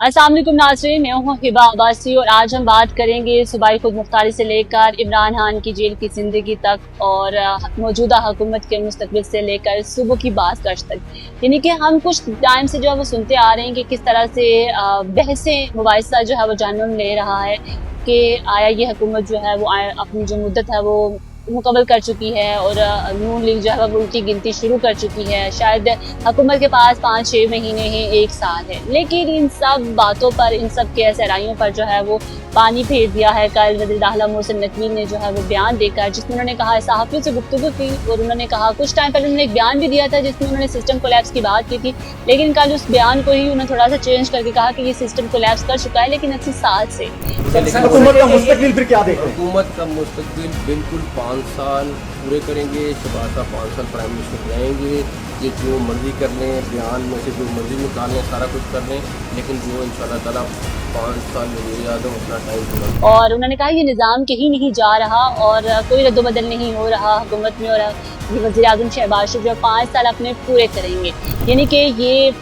अस्सलाम वालेकुम नाज़रीन, मैं हूँ हिबा अब्बासी और आज हम बात करेंगे सूबाई खुद मुख्तारी से लेकर इमरान खान की जेल की ज़िंदगी तक और मौजूदा हुकूमत के मुस्तकबिल से लेकर सुबह की बाज़गश्त तक। यानी कि हम कुछ टाइम से जो है वो सुनते आ रहे हैं कि किस तरह से बहसें मुबाहिसा जो है वो जन्म ले रहा है कि आया ये हुकूमत जो है वो अपनी जो मुद्दत है वो मुकम्मल कर चुकी है और नून लीग जो है वो उल्टी गिनती शुरू कर चुकी है। शायद हुकूमत के पास 5-6 महीने हैं, 1 साल है, लेकिन इन सब बातों पर, इन सब के सहराइयों पर जो है वो पानी फेर दिया है। कल वज़ीर दाखिला मोहसिन नकवी ने जो है वो बयान देकर, जिसमें उन्होंने कहा, सहाफ़ियों से गुफ्तगू की और उन्होंने कहा, कुछ टाइम पहले उन्होंने एक बयान भी दिया था जिसमें उन्होंने सिस्टम कोलैप्स की बात की थी, लेकिन कल उस बयान को ही उन्होंने थोड़ा सा चेंज करके कहा कि ये सिस्टम कोलैप्स कर चुका है, लेकिन 80 साल से। हुकूमत का मुस्तकबिल फिर क्या देख रहे हैं? हुकूमत का मुस्तकबिल बिल्कुल 5 साल पूरे करेंगे। शहबाज साहब 5 साल प्राइम मिनिस्टर रहेंगे। ये जो मर्जी कर लें, बयान में से जो मर्जी निकाल लें, सारा कुछ कर लें, लेकिन वो इंशाल्लाह ताला 5 साल में याद अपना टाइम पूरा। और उन्होंने कहा ये निज़ाम कहीं नहीं जा रहा और कोई रद्दोबदल नहीं हो रहा हुकूमत में, और वज़ीर आज़म शहबाज शरीफ जो 5 साल अपने पूरे करेंगे। यानी कि ये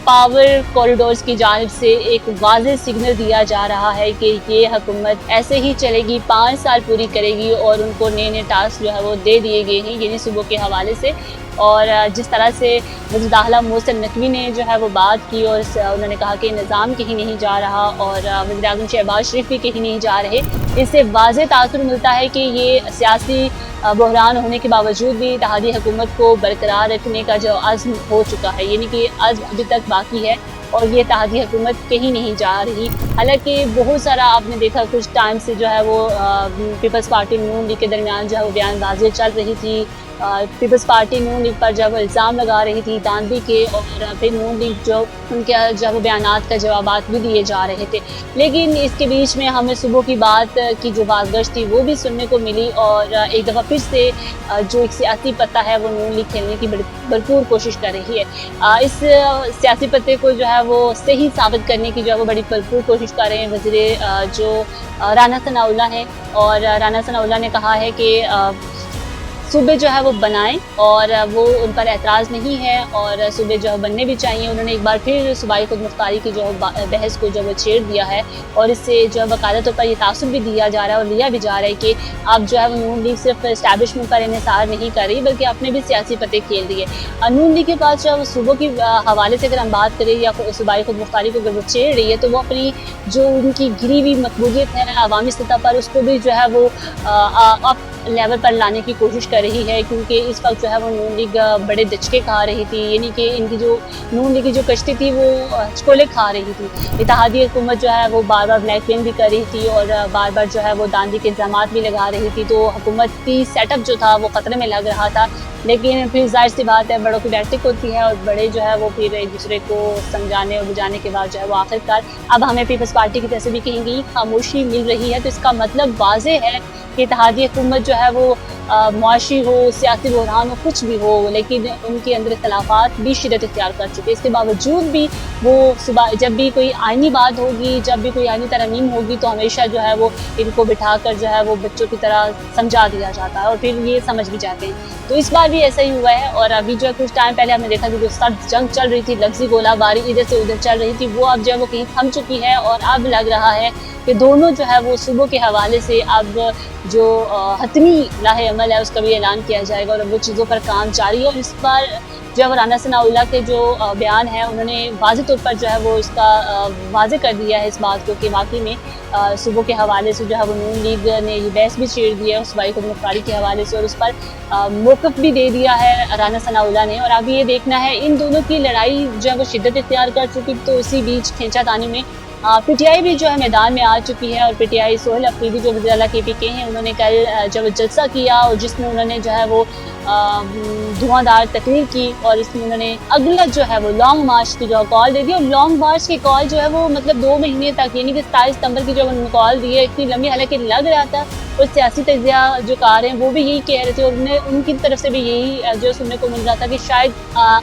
पावर कॉरिडोर्स की जानिब से एक वाज़ेह सिग्नल दिया जा रहा है कि ये हुकूमत ऐसे ही चलेगी, 5 साल पूरी करेगी और उनको नए नए टास्क जो है वो दे दिए गए हैं, यानी सुबह के हवाले से। और जिस तरह से वज़ीर दाखिला मोहसिन नकवी ने जो है वो बात की और उन्होंने कहा कि निज़ाम कहीं नहीं जा रहा और वज़ीर आज़म शहबाज शरीफ भी कहीं नहीं जा रहे, इससे वाज़ेह तासुर मिलता है कि ये सियासी बहरान होने के बावजूद भी इत्तेहादी हुकूमत को बरकरार रखने का जो अज़्म हो चुका है, यानी कि अज़्म अभी तक बाकी है और ये इत्तेहादी हुकूमत कहीं नहीं जा रही। हालांकि बहुत सारा आपने देखा कुछ टाइम से जो है वो पीपल्स पार्टी नून लीग के दरमियान जो है वो बयानबाजी चल रही थी। पीपल्स पार्टी नून लीग पर जब इल्ज़ाम लगा रही थी दांधी के, और फिर नून लीग जो उनके जब बयानात का जवाबात भी दिए जा रहे थे, लेकिन इसके बीच में हमें सुबह की बात की जो बाज़गश्त थी वो भी सुनने को मिली और एक दफ़ा फिर से जो एक सियासी पत्ता है वो नून लीग खेलने की भरपूर कोशिश कर रही है। इस सियासी पत्ते को जो है वो सही साबित करने की जो है वो बड़ी भरपूर कोशिश कर रहे हैं वज़ीर जो राना सनाउल्लाह हैं, और राना सनाउल्लाह ने कहा है कि सूबे जो है वो बनाएं और वो उन पर एतराज़ नहीं है और सूबे जो है बनने भी चाहिए। उन्होंने एक बार फिर सूबाई खुद मुख्तारी की जो बहस को जो वो छेड़ दिया है और इससे जो है वकालतों पर ये तासुब भी दिया जा रहा है और लिया भी जा रहा है कि अब जो है वो नून लीग सिर्फ इस्टेब्लिशमेंट पर इन्हिसार नहीं कर रही बल्कि अपने भी सियासी पत्ते खेल रही है। नून लीग के पास जो है वो सूबों की हवाले से अगर हम बात करें या सूबाई खुद मुख्तारी को अगर वो छेड़ रही है तो वो अपनी जो उनकी गिरी हुई मकबूलियत है अवामी सतह पर उसको भी जो है वो अप लेवल पर लाने की कोशिश कर रही है, क्योंकि इस वक्त जो है वो नून लीग बड़े दचके खा रही थी, यानी कि इनकी जो नून लीग की जो कश्ती थी वो चकोले खा रही थी। इत्तेहादी हुकूमत जो है वो बार बार ब्लैकमेल भी कर रही थी और बार बार जो है वो दांधी के इल्ज़ामात भी लगा रही थी, तो हुकूमती सेटअप जो था वो ख़तरे में लग रहा था। लेकिन फिर जाहिर सी बात है, बड़ों की टैक्टिक होती है और बड़े जो है वो फिर एक दूसरे को समझाने और बुझाने के बाद जो है वो आखिरकार अब हमें पीपल्स पार्टी की तरफ से भी कहेंगी खामोशी मिल रही है, तो इसका मतलब वाज़ेह है कि इत्तेहादी हुकूमत जो है वो मुआशी हो, सियासी बहरान हो, कुछ भी हो, लेकिन उनके अंदर इख्तलाफात भी शिद्दत इख्तियार कर चुके। इसके बावजूद भी वो सुबह जब भी कोई आइनी बात होगी, जब भी कोई आइनी तरमीम होगी, तो हमेशा जो है वो इनको बिठा कर जो है वो बच्चों की तरह समझा दिया जाता है और फिर ये समझ भी जाते हैं। तो इस बार भी ऐसा ही हुआ है और अभी जो है कुछ टाइम पहले हमने देखा कि जो सर्द जंग चल रही थी, लफ्ज़ी गोलाबारी इधर से उधर चल रही थी, वो अब जो है वो कहीं थम चुकी है और अब लग रहा है कि दोनों जो है वो सुबह के हवाले से अब जो हतमी लाहे अमल है उसका भी ऐलान किया जाएगा और वो चीज़ों पर काम जारी है। और इस बार जब राना सनाउल्लाह के जो बयान है उन्होंने वाज़ेह तौर पर जो है वो इसका वाज़ेह कर दिया है इस बात को कि वाकई में सुबह के हवाले से जो है वो नून लीग ने ये बहस भी छेड़ दिया है सूबाई खुद मुख्तारी के हवाले से और उस पर मौक़िफ़ भी दे दिया है राना सनाउल्लाह ने। और अब ये देखना है, इन दोनों की लड़ाई जो है वो शिद्दत इख्तियार कर चुकी, तो इसी बीच खींचातानी में पीटीआई भी जो है मैदान में आ चुकी है और पीटीआई सोहेल अफरीदी जो वज़ीर आला KPK हैं उन्होंने कल जब जलसा किया और जिसमें उन्होंने जो है वो धुआंधार तकरीर की और इसमें उन्होंने अगला जो है वो लॉन्ग मार्च की जो कॉल दे दी। और लॉन्ग मार्च की कॉल जो है वो मतलब 2 महीने तक, यानी कि 27 सितंबर की जो उन्होंने कॉल दी है इतनी लंबी, हालांकि लग रहा था और सियासी तजिया जो कार हैं वो भी यही कह रहे थे और उनकी तरफ से भी यही जो सुनने को मिल रहा था कि शायद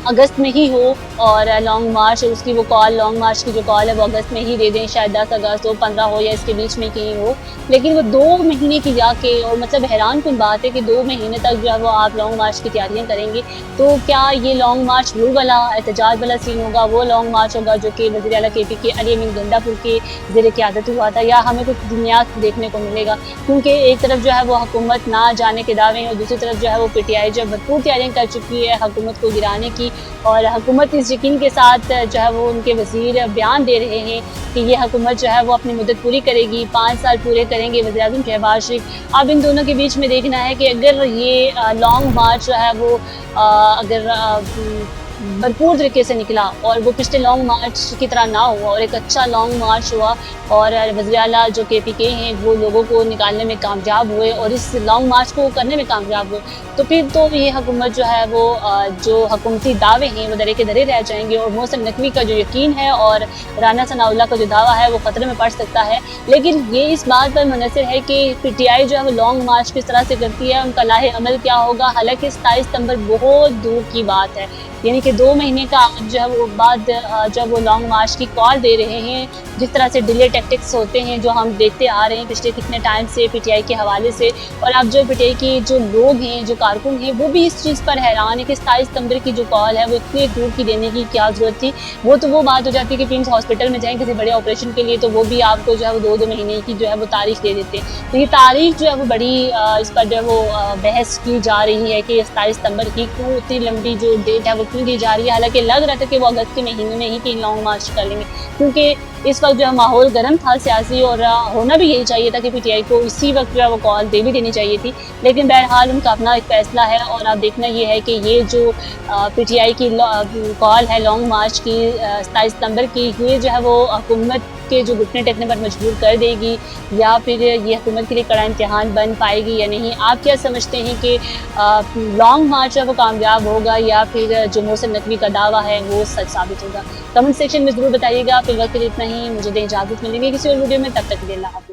अगस्त में ही हो और लॉन्ग मार्च, उसकी वो कॉल लॉन्ग मार्च की जो कॉल है वो अगस्त में ही दे دیں, شاید 10 اگست ہو, 15 ہو, یا اس کے بیچ میں کہیں ہو, لیکن وہ 2 مہینے کی جا کے, اور مطلب حیران کن بات ہے کہ 2 مہینے تک جو ہے وہ آپ لانگ مارچ کی تیاریاں کریں گے. تو کیا یہ لانگ مارچ وہ والا احتجاج والا سین ہوگا, وہ لانگ مارچ ہوگا جو کہ وزیر اعلیٰ کے پی کے علی امین گنڈا پور کے زیر قیادت ہوا تھا, یا ہمیں کچھ دنیا دیکھنے کو ملے گا؟ کیونکہ ایک طرف جو ہے وہ حکومت نہ جانے کے دعوے ہیں, اور دوسری طرف جو ہے وہ پی ٹی آئی جو بھرپور تیاریاں کر چکی ہے حکومت کو گرانے کی, اور حکومت اس یقین کے ساتھ جو ہے وہ ان کے وزیر بیان دے رہے ہیں کہ یہ حکومت جو ہے وہ اپنی مدت پوری کرے گی, 5 سال پورے کریں گے وزیر اعظم شہباز شریف. اب ان دونوں کے بیچ میں دیکھنا ہے کہ اگر یہ لانگ مارچ جو ہے وہ اگر بھرپور طریقے سے نکلا, اور وہ پچھلے لانگ مارچ کی طرح نہ ہوا, اور ایک اچھا لانگ مارچ ہوا, اور وزیر اعلیٰ جو کے پی کے ہیں وہ لوگوں کو نکالنے میں کامیاب ہوئے, اور اس لانگ مارچ کو کرنے میں کامیاب ہوئے, تو پھر تو یہ حکومت جو ہے وہ جو حکومتی دعوے ہیں وہ درے کے درے رہ جائیں گے, اور محسن نقوی کا جو یقین ہے اور رانا ثناء اللہ کا جو دعویٰ ہے وہ خطرے میں پڑ سکتا ہے. لیکن یہ اس بات پر منحصر ہے کہ پی ٹی آئی جو ہے وہ لانگ مارچ کس طرح سے کرتی ہے, ان کا لاہ عمل کیا ہوگا. حالانکہ 27 ستمبر بہت دور کی بات ہے, یعنی کہ 2 مہینے کا جو ہے وہ بعد جب وہ لانگ مارچ کی کال دے رہے ہیں, جس طرح سے ڈیلے ٹیکٹکس ہوتے ہیں جو ہم دیکھتے آ رہے ہیں پچھلے کتنے ٹائم سے پی ٹی آئی کے حوالے سے, اور اب جو پی ٹی آئی کے جو لوگ ہیں, جو کارکن ہیں, وہ بھی اس چیز پر حیران ہے کہ 27 ستمبر کی جو کال ہے وہ اتنی دور کی دینے کی کیا ضرورت تھی. وہ تو وہ بات ہو جاتی ہے کہ پرنس ہاسپٹل میں جائیں کسی بڑے آپریشن کے لیے, تو وہ بھی آپ کو جو ہے وہ 2 مہینے کی جو ہے وہ تاریخ دے دیتے ہیں. تو یہ تاریخ جو ہے وہ بڑی اس پر جو ہے وہ بحث کی جا رہی ہے کہ 27 ستمبر کی کیوں اتنی لمبی جو ڈیٹ ہے وہ کیوں دی جا رہی ہے. حالانکہ لگ رہا تھا کہ وہ اگست کے مہینے میں ہی کہیں لانگ مارچ کر لیں گے, کیونکہ اس وقت جو ہے ماحول گرم تھا سیاسی, اور ہونا بھی یہی چاہیے تھا کہ پی ٹی آئی کو اسی وقت جو ہے وہ کال دے بھی دینی چاہیے تھی. لیکن بہرحال ان کا اپنا ایک فیصلہ ہے, اور اب دیکھنا یہ ہے کہ یہ جو پی ٹی آئی کی کال ہے لانگ مارچ کی 27 ستمبر کی, یہ جو ہے وہ حکومت کے جو گھٹنے ٹیکنے پر مجبور کر دے گی, یا پھر یہ حکومت کے لیے کڑا امتحان بن پائے گی یا نہیں. آپ کیا سمجھتے ہیں کہ لانگ مارچ ہے وہ کامیاب ہوگا, یا پھر جو محسن نقوی کا دعویٰ ہے وہ سچ ثابت ہوگا؟ کمنٹ سیکشن میں ضرور بتائیے گا. فی الوقت کے لیے اتنا ہی, مجھے دیں اجازت, ملیں گے کسی اور ویڈیو میں, تب تک کے لیے اللہ حافظ.